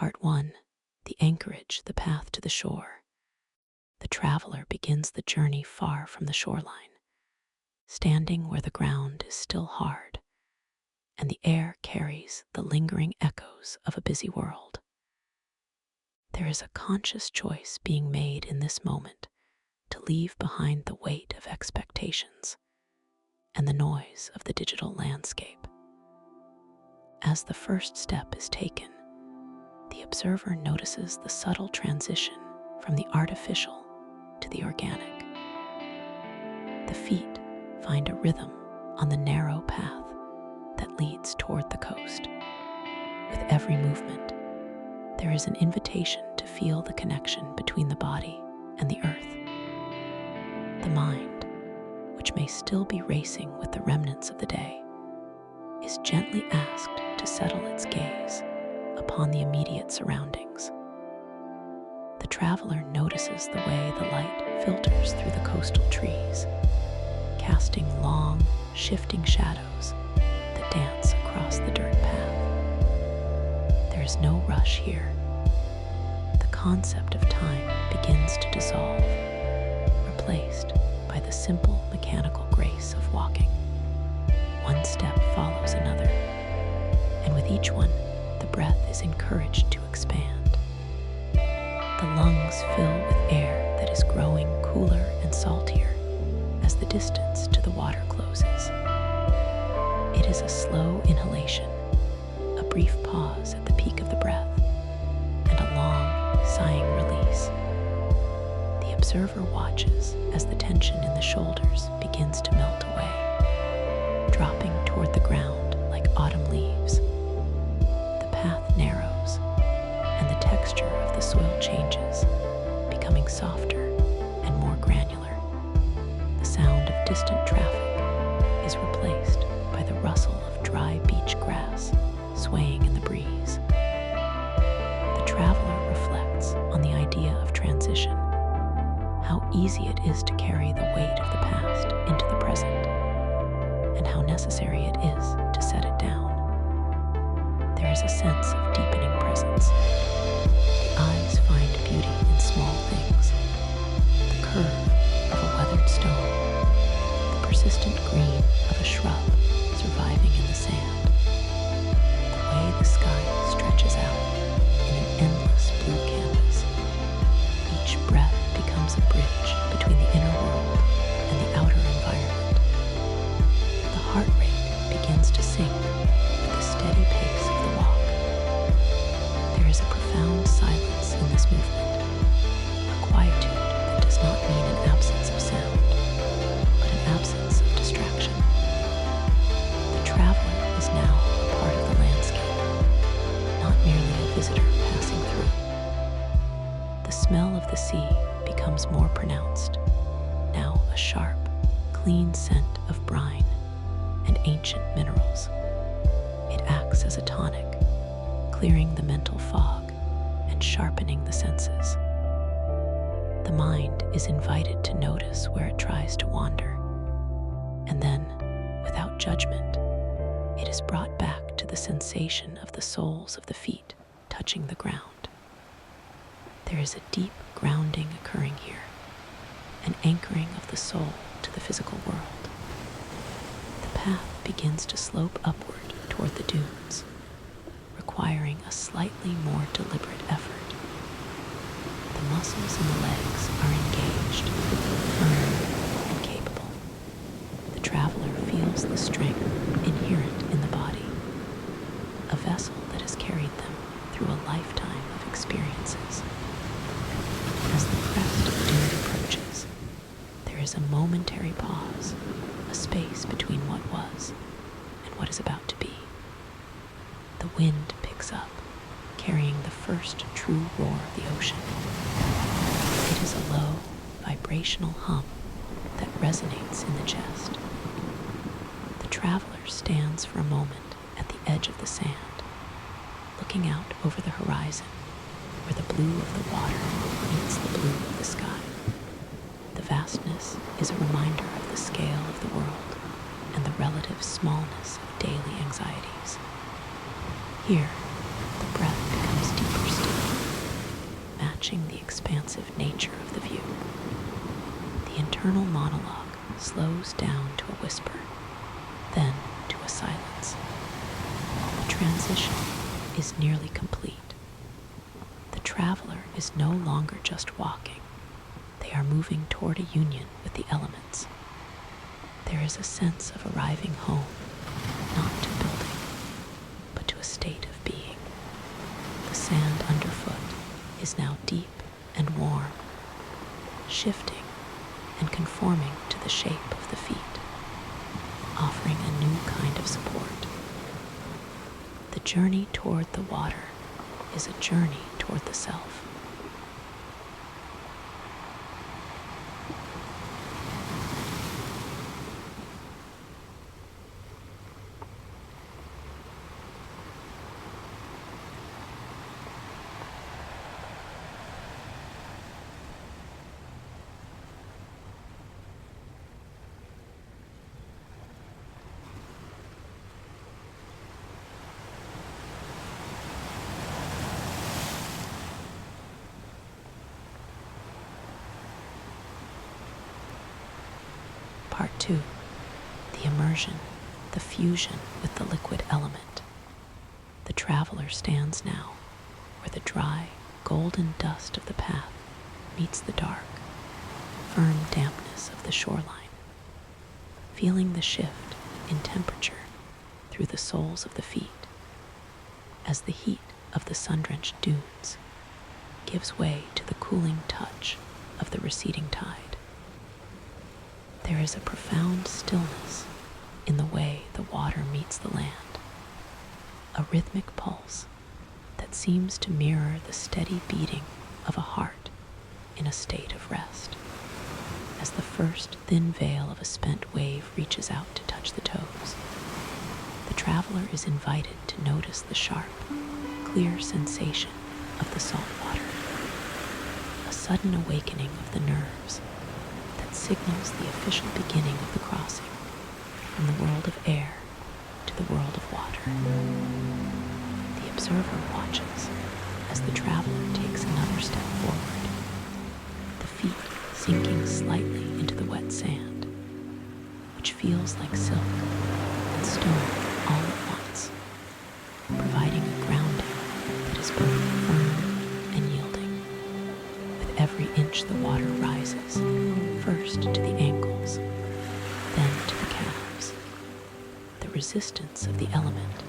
Part 1. The Anchorage, the path to the shore. The traveler begins the journey far from the shoreline, standing where the ground is still hard, and the air carries the lingering echoes of a busy world. There is a conscious choice being made in this moment to leave behind the weight of expectations and the noise of the digital landscape. As the first step is taken, the observer notices the subtle transition from the artificial to the organic. The feet find a rhythm on the narrow path that leads toward the coast. With every movement, there is an invitation to feel the connection between the body and the earth. The mind, which may still be racing with the remnants of the day, is gently asked to settle its gaze upon the immediate surroundings. The traveler notices the way the light filters through the coastal trees, casting long, shifting shadows that dance across the dirt path. There is no rush here. The concept of time begins to dissolve, replaced by the simple mechanical grace of walking. One step follows another, and with each one, the breath is encouraged to expand. The lungs fill with air that is growing cooler and saltier as the distance to the water closes. It is a slow inhalation, a brief pause at the peak of the breath, and a long, sighing release. The observer watches as the tension in the shoulders begins to melt away, dropping toward the ground like autumn leaves. The path narrows, and the texture of the soil changes, becoming softer and more granular. The sound of distant traffic is replaced by the rustle of dry beach grass swaying in the breeze. The traveler reflects on the idea of transition, how easy it is to carry the weight of the past into the present, and how necessary it is to set it down. There is a sense of deepening presence. The eyes find beauty in small things: the curve of a weathered stone, the persistent green of a shrub surviving in the sand, the way the sky stretches out in an endless blue canvas. Each breath becomes a bridge between the inner world and the outer environment. The heart rate begins to sink with the steady pace of the walk. There is a profound silence in this movement, a quietude that does not mean an absence of sound, but an absence of distraction. The traveler is now a part of the landscape, not merely a visitor passing through. The smell of the sea becomes more pronounced, now a sharp, clean scent of brine and ancient minerals. It acts as a tonic, clearing the mental fog and sharpening the senses. The mind is invited to notice where it tries to wander, and then, without judgment, it is brought back to the sensation of the soles of the feet touching the ground. There is a deep grounding occurring here, an anchoring of the soul to the physical world. The path begins to slope upward toward the dunes, requiring a slightly more deliberate effort. The muscles in the legs are engaged, firm and capable. The traveler feels the strength inherent in the body, a vessel that has carried them through a lifetime of experiences. As the crest of the dune approaches, there is a momentary pause, a space between what was and what is about to be. The wind picks up, carrying the first true roar of the ocean. It is a low, vibrational hum that resonates in the chest. The traveler stands for a moment at the edge of the sand, looking out over the horizon, where the blue of the water meets the blue of the sky. The vastness is a reminder of the scale of the world and the relative smallness of daily anxieties. Here, the breath becomes deeper still. watching the expansive nature of the view. The internal monologue slows down to a whisper, then to a silence. The transition is nearly complete. The traveler is no longer just walking. They are moving toward a union with the elements. There is a sense of arriving home, not to building, but to a state of being. The sand underfoot is now deep and warm, shifting and conforming to the shape of the feet, offering a new kind of support. The journey toward the water is a journey toward the self. Part 2. The immersion, the fusion with the liquid element. The traveler stands now where the dry, golden dust of the path meets the dark, firm dampness of the shoreline, feeling the shift in temperature through the soles of the feet as the heat of the sun-drenched dunes gives way to the cooling touch of the receding tide. There is a profound stillness in the way the water meets the land, a rhythmic pulse that seems to mirror the steady beating of a heart in a state of rest, as the first thin veil of a spent wave reaches out to touch the toes. The traveler is invited to notice the sharp, clear sensation of the salt water, a sudden awakening of the nerves that signals the official beginning of the crossing from the world of air to the world of water. The observer watches as the traveler takes another step forward, the feet sinking slightly into the wet sand, which feels like silk and stone all at once, providing a grounding that is both firm and yielding. With every inch the water rises, first to the ankles, then to the calves. The resistance of the element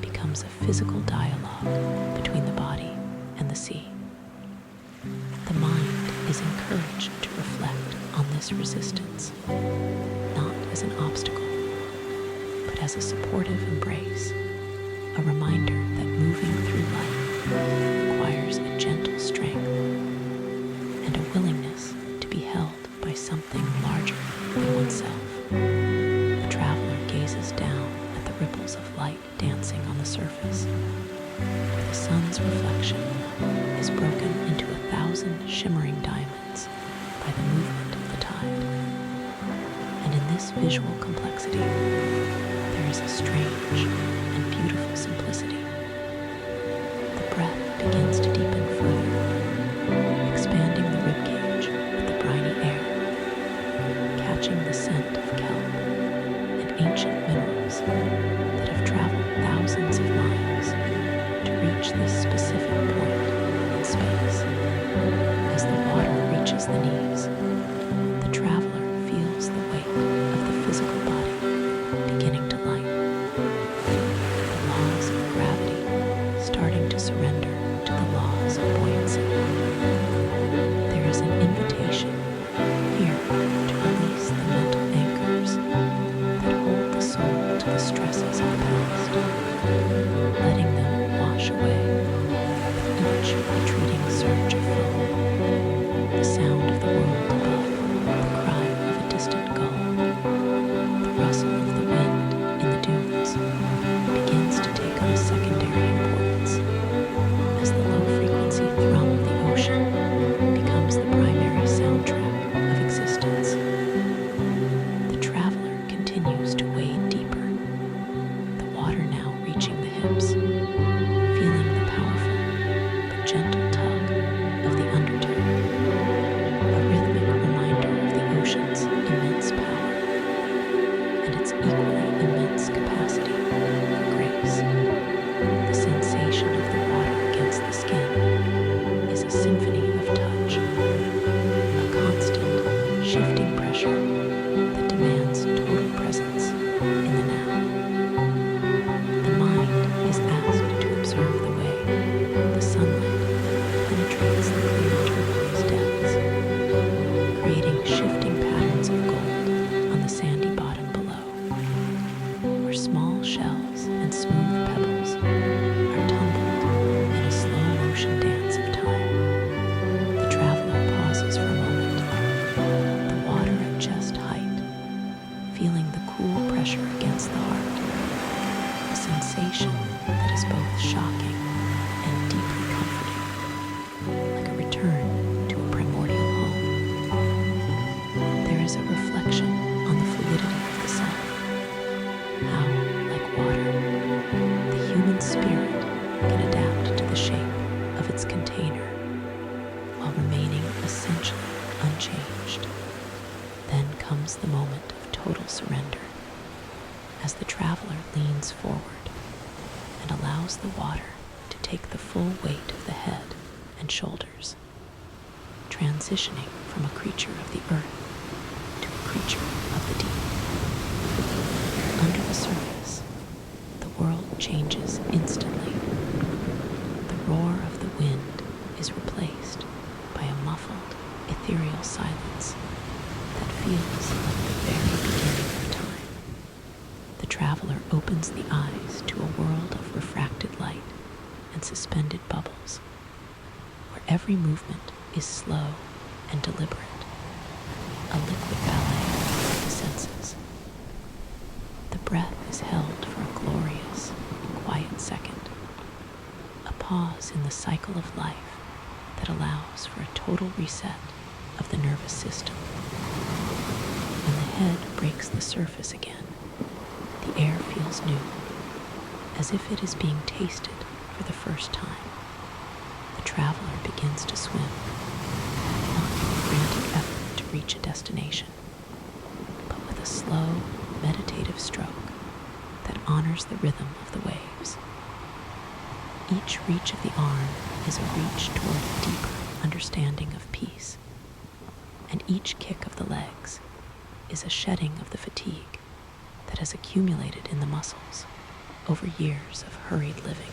becomes a physical dialogue between the body and the sea. The mind is encouraged to reflect on this resistance, not as an obstacle, but as a supportive embrace, a reminder that moving through life requires a gentle strength and a willingness to be held by something larger than oneself. The traveler gazes down at the ripples of light dancing on the surface, where the sun's reflection is broken into 1,000 shimmering diamonds by the movement of the tide. And in this visual complexity, there is a strange and beautiful simplicity. The breath begins to deepen further, expanding the ribcage with the briny air, catching the scent of kelp and ancient minerals that have traveled thousands of miles to reach this specific point in space. As the water reaches the knees, the traveler feels the weight of the physical body beginning to lighten, the laws of gravity starting to surrender to the laws of buoyancy. There is an invitation here to release the mental anchors that hold the soul to the stresses of the past, letting them wash away with each retreating surge of foam. The sound of the world above, the cry of a distant gull, the rustle of the wind in the dunes begins to take on a secondary importance as the low-frequency thrum of the ocean becomes the primary soundtrack of existence. The traveler continues to wade deeper, the water now reaching the hips, feeling the powerful but gentle tug of the and shoulders, transitioning from a creature of the earth to a creature of the deep. Under the surface, the world changes instantly. The roar of the wind is replaced by a muffled, ethereal silence that feels like the very beginning of time. The traveler opens the eyes to a world of refracted light and suspended bubbles, where every movement is slow and deliberate, a liquid ballet of the senses. The breath is held for a glorious, quiet second, a pause in the cycle of life that allows for a total reset of the nervous system. When the head breaks the surface again, the air feels new, as if it is being tasted for the first time. The traveler begins to swim, not with a frantic effort to reach a destination, but with a slow, meditative stroke that honors the rhythm of the waves. Each reach of the arm is a reach toward a deeper understanding of peace, and each kick of the legs is a shedding of the fatigue that has accumulated in the muscles over years of hurried living.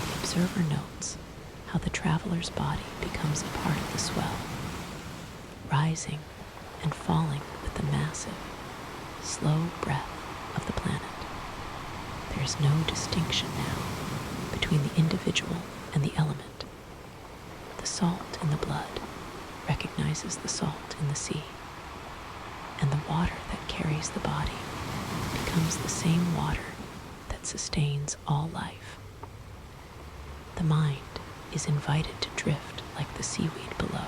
The observer notes how the traveler's body becomes a part of the swell, rising and falling with the massive, slow breath of the planet. There is no distinction now between the individual and the element. The salt in the blood recognizes the salt in the sea, and the water that carries the body becomes the same water that sustains all life. The mind is invited to drift like the seaweed below,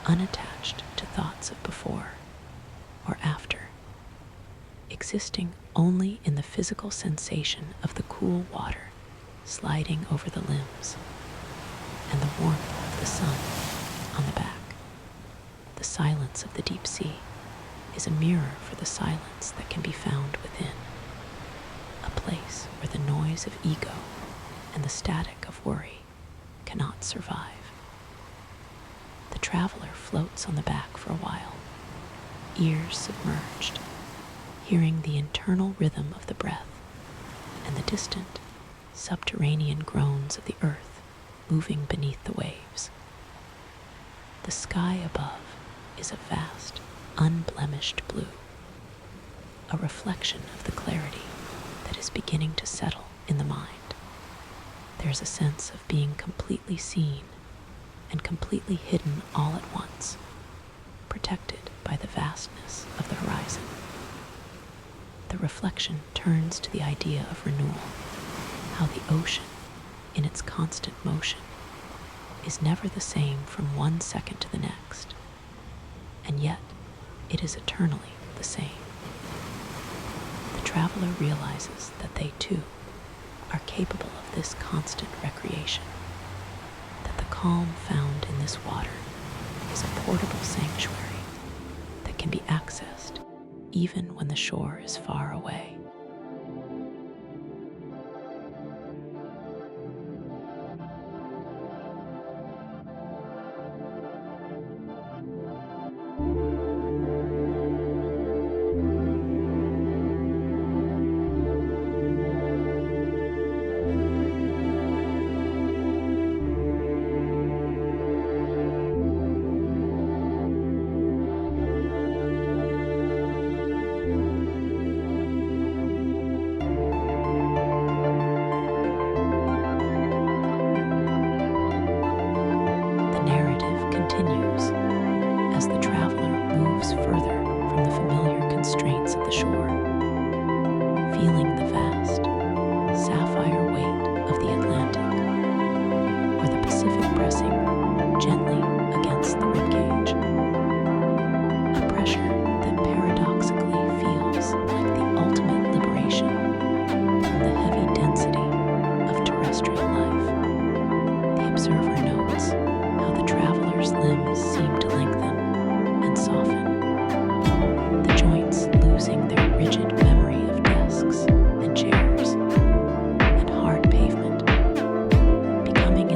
unattached to thoughts of before or after, existing only in the physical sensation of the cool water sliding over the limbs and the warmth of the sun on the back. The silence of the deep sea is a mirror for the silence that can be found within, a place where the noise of ego and the static of worry cannot survive. The traveler floats on the back for a while, ears submerged, hearing the internal rhythm of the breath and the distant, subterranean groans of the earth moving beneath the waves. The sky above is a vast, unblemished blue, a reflection of the clarity that is beginning to settle in the mind. There's a sense of being completely seen and completely hidden all at once, protected by the vastness of the horizon. The reflection turns to the idea of renewal, how the ocean, in its constant motion, is never the same from one second to the next, and yet it is eternally the same. The traveler realizes that they too are capable of this constant recreation, that the calm found in this water is a portable sanctuary that can be accessed even when the shore is far away. Feeling the vast, sapphire weight of the Atlantic, or the Pacific pressing gently against the ribcage. A pressure that paradoxically feels like the ultimate liberation from the heavy density of terrestrial life. The observer notes how the traveler's limbs seem to lengthen and soften, the joints losing their rigid memory of desks and chairs and hard pavement, becoming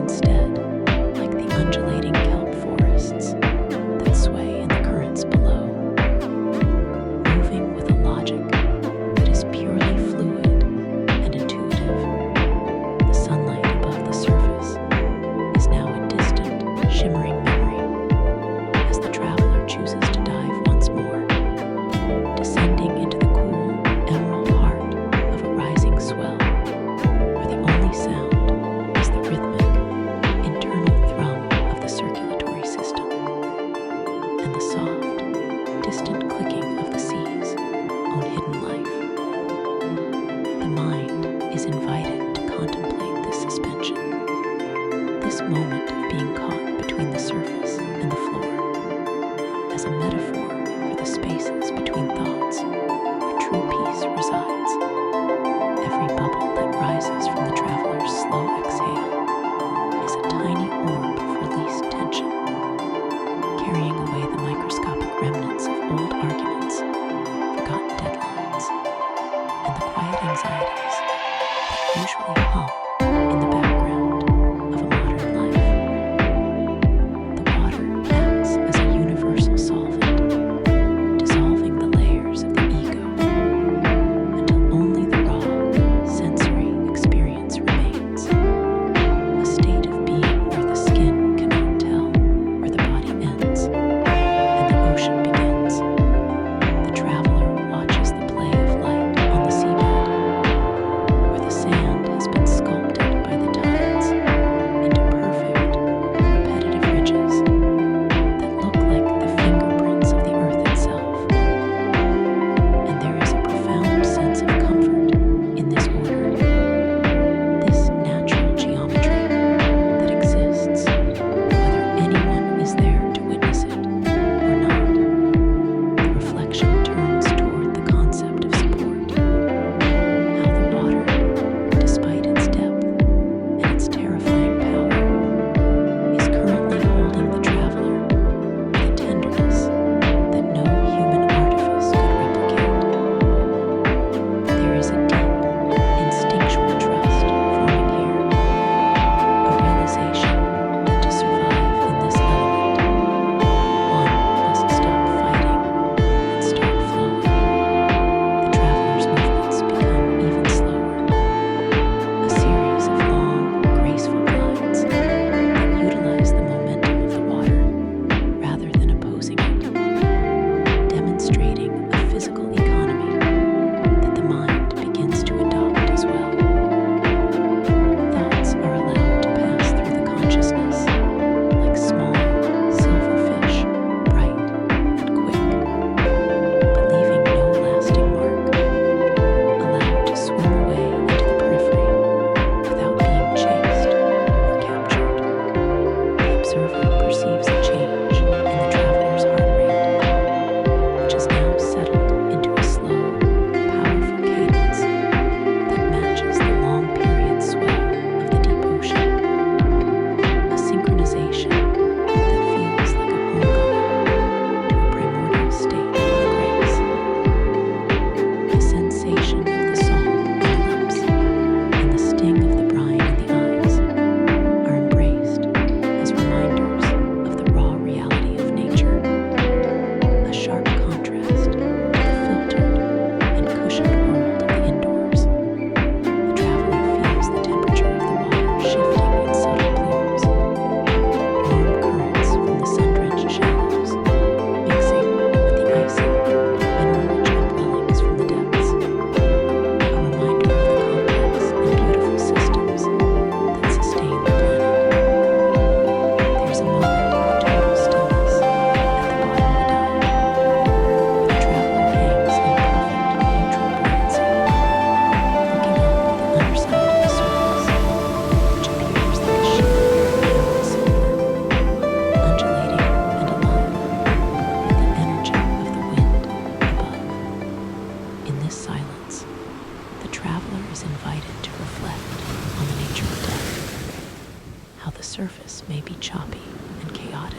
the surface may be choppy and chaotic,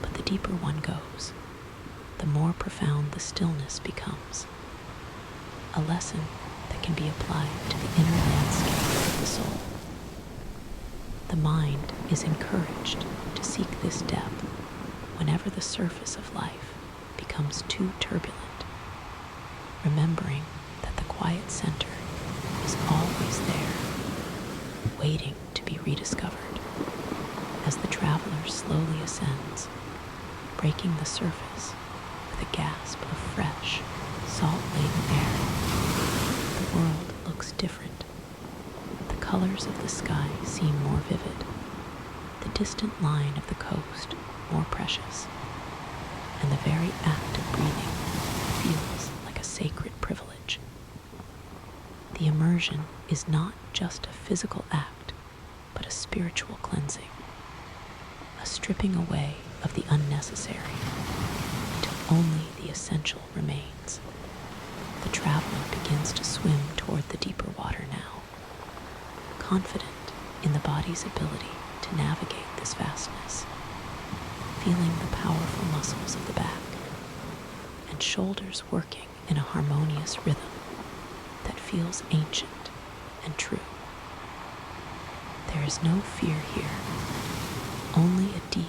but the deeper one goes, the more profound the stillness becomes, a lesson that can be applied to the inner landscape of the soul. The mind is encouraged to seek this depth whenever the surface of life becomes too turbulent, remembering that the quiet center is always there, waiting to be rediscovered. As the traveler slowly ascends, breaking the surface with a gasp of fresh, salt-laden air, the world looks different. The colors of the sky seem more vivid, the distant line of the coast more precious, and the very act of breathing feels like a sacred privilege. The immersion is not just a physical act, but a spiritual cleansing, a stripping away of the unnecessary until only the essential remains. The traveler begins to swim toward the deeper water now, confident in the body's ability to navigate this vastness, feeling the powerful muscles of the back and shoulders working in a harmonious rhythm that feels ancient and true. There is no fear here, only a deep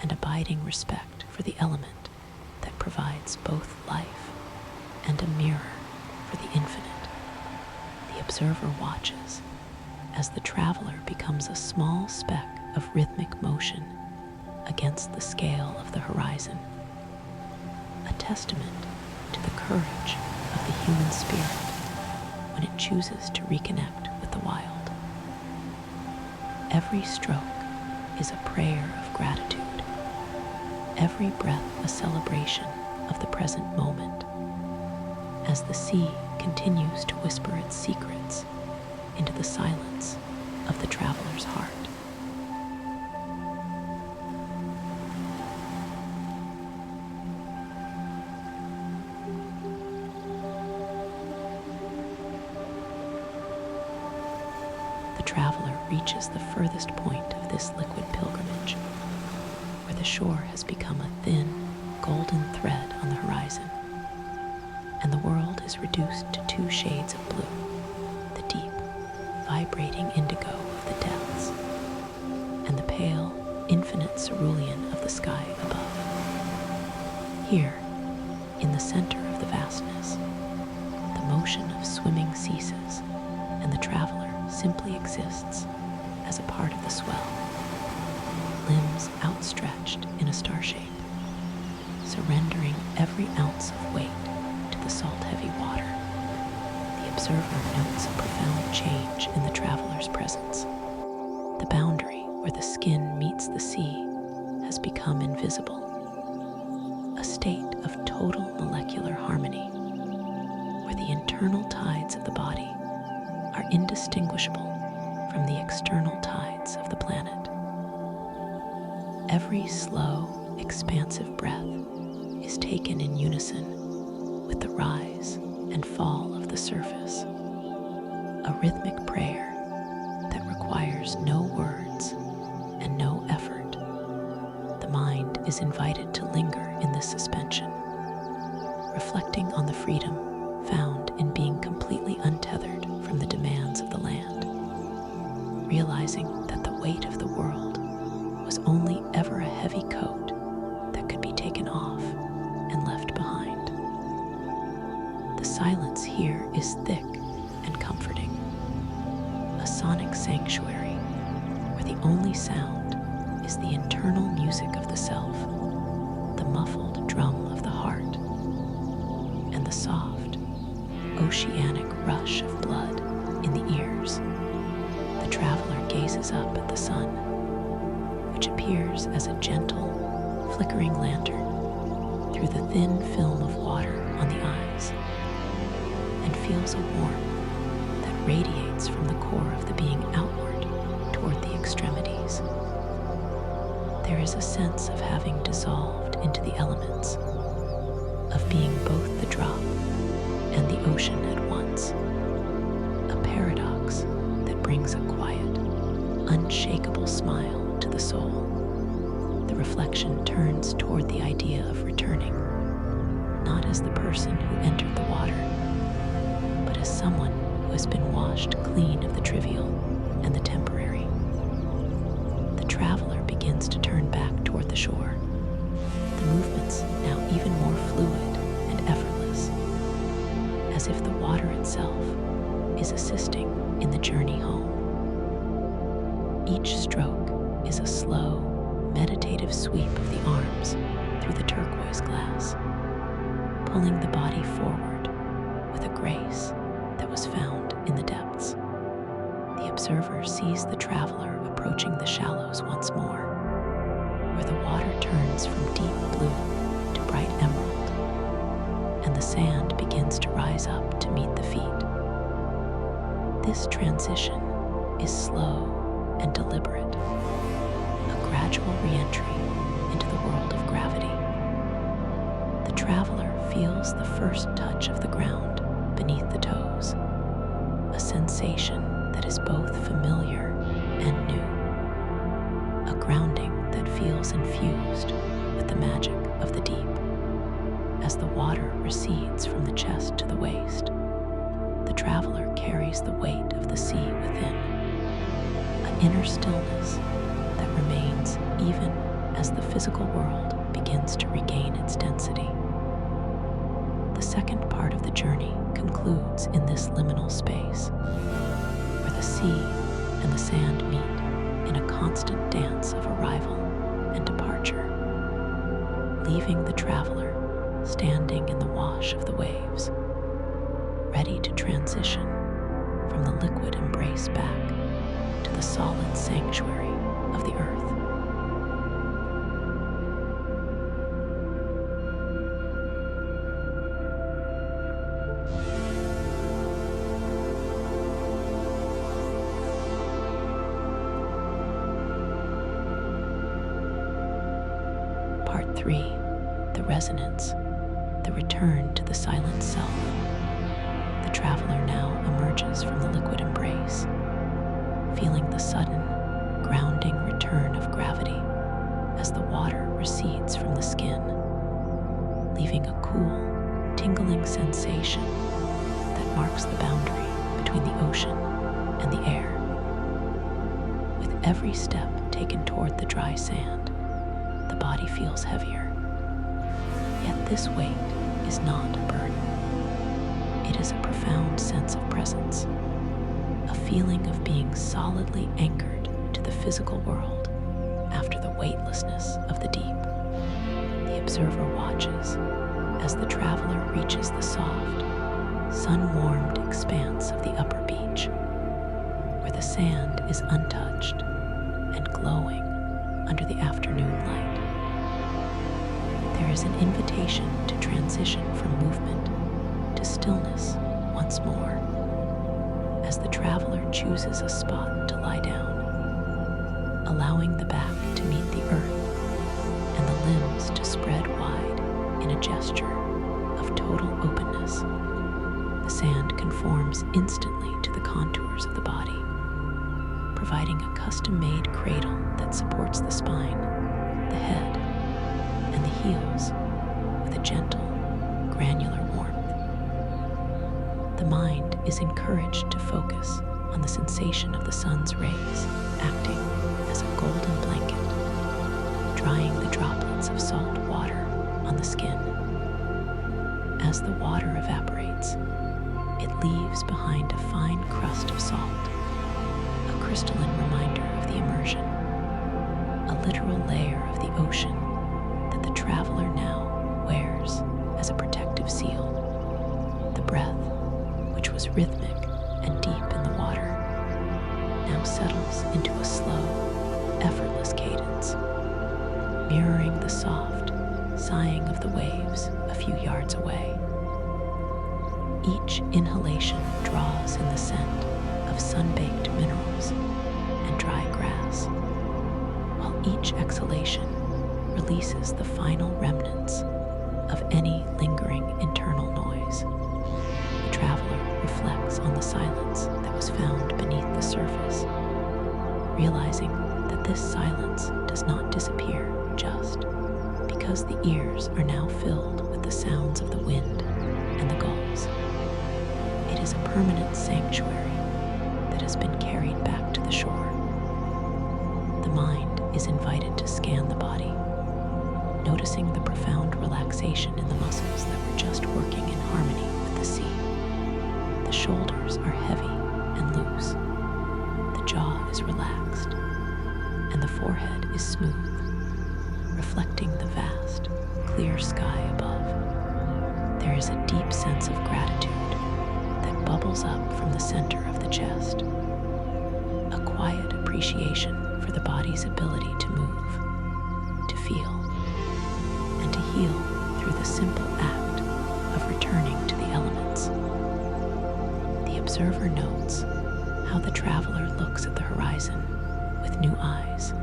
and abiding respect for the element that provides both life and a mirror for the infinite. The observer watches as the traveler becomes a small speck of rhythmic motion against the scale of the horizon, a testament to the courage of the human spirit when it chooses to reconnect with the wild. Every stroke is a prayer of gratitude, every breath a celebration of the present moment, as the sea continues to whisper its secrets into the silence of the traveler's heart. The traveler reaches the furthest point of this liquid pilgrimage, where the shore has become a thin, golden thread on the horizon, and the world is reduced to two shades of blue, the deep, vibrating indigo of the depths, and the pale, infinite cerulean of the sky above. Here, in the center of the vastness, the motion of swimming ceases, and the traveler simply exists as a part of the swell, limbs outstretched in a star shape, surrendering every ounce of weight to the salt-heavy water. The observer notes a profound change in the traveler's presence. The boundary where the skin meets the sea has become invisible, a state of total molecular harmony, where the internal tides of the body are indistinguishable from the external tides of the planet. Every slow, expansive breath is taken in unison with the rise and fall of the surface, a rhythmic prayer that requires no words and no effort. The mind is invited to linger in this suspension, reflecting on the freedom found in being completely untethered from the demands of the land, realizing that the weight of the world was only ever a heavy coat that could be taken off and left behind. The silence here is thick and comforting, a sonic sanctuary where the only sound is the internal music of the self, the muffled drum of the heart, and the soft, oceanic rush of blood in the ears. The traveler gazes up at the sun, which appears as a gentle, flickering lantern through the thin film of water on the eyes, and feels a warmth that radiates from the core of the being outward toward the extremities. There is a sense of having dissolved into the elements, of being both the drop and the ocean at once, a paradox that brings a quiet, unshakable smile to the soul. The reflection turns toward the idea of returning, not as the person who entered the water, but as someone who has been washed clean of the trivial and the temporary. The traveler begins to turn back toward the shore, the movements now even more fluid and effortless, as if the water itself is assisting in the journey home. Each stroke is a slow, meditative sweep of the arms through the turquoise glass, pulling the body forward with a grace that was found in the depths. The observer sees the traveler approaching the shallows once more, where the water turns from deep blue to bright emerald, and the sand begins to rise up to meet the feet. This transition is slow and deliberate, a gradual re-entry into the world of gravity. The traveler feels the first touch of the ground beneath the toes, a sensation that is both familiar and new, a grounding that feels infused with the magic of the deep. As the water recedes from the chest to the waist, the traveler carries the weight of the sea within, an inner stillness that remains even as the physical world begins to regain its density. The second part of the journey concludes in this liminal space, where the sea and the sand meet in a constant dance of arrival and departure, leaving the traveler standing in the wash of the waves, ready to transition from the liquid embrace back to the solid sanctuary of the earth. Part 3. The resonance, the return to the silent self. The traveler now emerges from the liquid embrace, feeling the sudden, grounding return of gravity as the water recedes from the skin, leaving a cool, tingling sensation that marks the boundary between the ocean and the air. With every step taken toward the dry sand, the body feels heavier. Yet this weight is not a burden. It is a profound sense of presence, a feeling of being solidly anchored to the physical world after the weightlessness of the deep. The observer watches as the traveler reaches the soft, sun-warmed expanse of the upper beach, where the sand is untouched and glowing under the afternoon light. There is an invitation to transition from movement to stillness once more, as the traveler chooses a spot to lie down, allowing the back to meet the earth and the limbs to spread wide in a gesture of total openness. The sand conforms instantly to the contours of the body, providing a custom-made cradle that supports the spine, the head, and the heels with a gentle, granular warmth. The mind is encouraged to focus on the sensation of the sun's rays acting as a golden blanket, drying the droplets of salt water on the skin. As the water evaporates, it leaves behind a fine crust of salt, a crystalline reminder of the immersion, a literal layer of the ocean that the traveler now wears as a protective seal. The breath, which was rhythmic and deep in the water, now settles into a slow, effortless cadence, mirroring the soft sighing of the waves a few yards away. Each inhalation draws in the scent of sun-baked minerals and dry grass, while each exhalation releases the final remnants of any lingering internal noise. The traveler reflects on the silence that was found beneath the surface, realizing that this silence does not disappear just because the ears are now filled with the sounds of the wind and the gulls. It is a permanent sanctuary that has been carried back to the shore. The mind is invited to scan the body, noticing the profound relaxation in the muscles that were just working in harmony with the sea. The shoulders are heavy and loose, the jaw is relaxed, and the forehead is smooth, reflecting the vast, clear sky above. There is a deep sense of gratitude that bubbles up from the center of the chest, a quiet appreciation for the body's ability to move, to feel, and to heal through the simple act of returning to the elements. The observer notes how the traveler looks at the horizon with new eyes,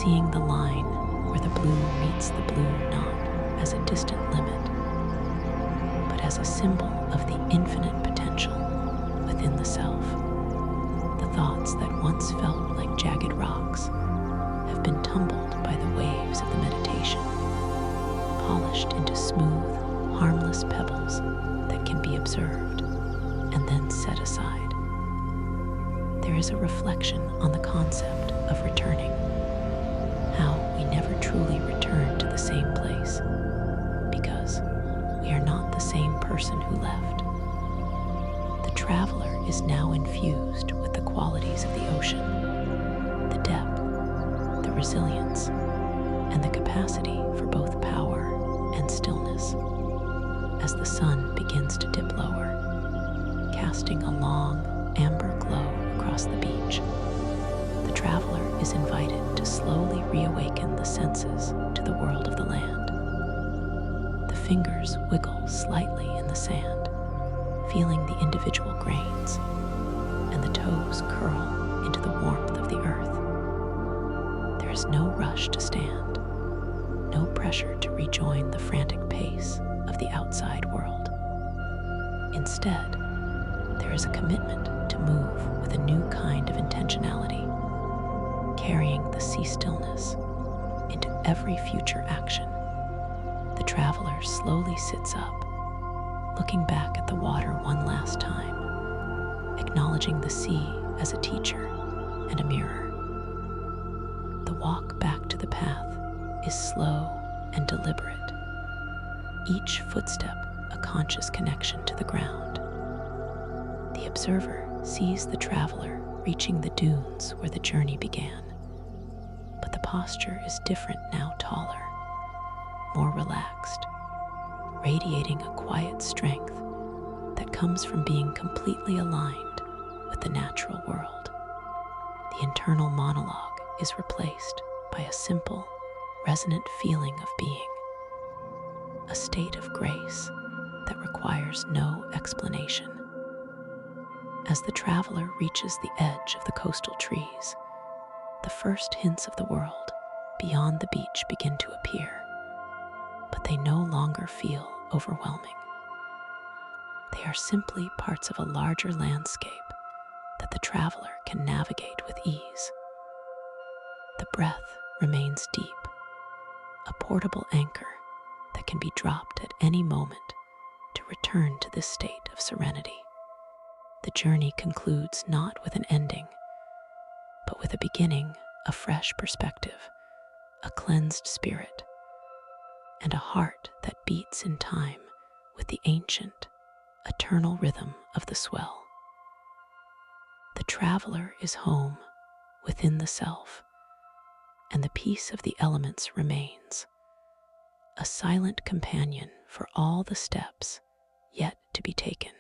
seeing the line where the blue meets the blue not as a distant limit, but as a symbol of the infinite potential within the self. The thoughts that once felt like jagged rocks have been tumbled by the waves of the meditation, polished into smooth, harmless pebbles that can be observed and then set aside. There is a reflection on the concept of returning, how we never truly return to the same place, because we are not the same person who left. The traveler is now infused with the qualities of the ocean, the depth, the resilience, and the capacity for both power and stillness. As the sun begins to dip lower, casting a long, amber glow across the beach, the traveler is invited to slowly reawaken the senses to the world of the land. The fingers wiggle slightly in the sand, feeling the individual grains, and the toes curl into the warmth of the earth. There is no rush to stand, no pressure to rejoin the frantic pace of the outside world. Instead, there is a commitment to move with a new kind of intentionality, carrying the sea stillness into every future action. The traveler slowly sits up, looking back at the water one last time, acknowledging the sea as a teacher and a mirror. The walk back to the path is slow and deliberate, each footstep a conscious connection to the ground. The observer sees the traveler reaching the dunes where the journey began, but the posture is different now, taller, more relaxed, radiating a quiet strength that comes from being completely aligned with the natural world. The internal monologue is replaced by a simple, resonant feeling of being, a state of grace that requires no explanation. As the traveler reaches the edge of the coastal trees, the first hints of the world beyond the beach begin to appear, but they no longer feel overwhelming. They are simply parts of a larger landscape that the traveler can navigate with ease. The breath remains deep, a portable anchor that can be dropped at any moment to return to this state of serenity. The journey concludes not with an ending, but with a beginning, a fresh perspective, a cleansed spirit, and a heart that beats in time with the ancient, eternal rhythm of the swell. The traveler is home within the self, and the peace of the elements remains, a silent companion for all the steps yet to be taken.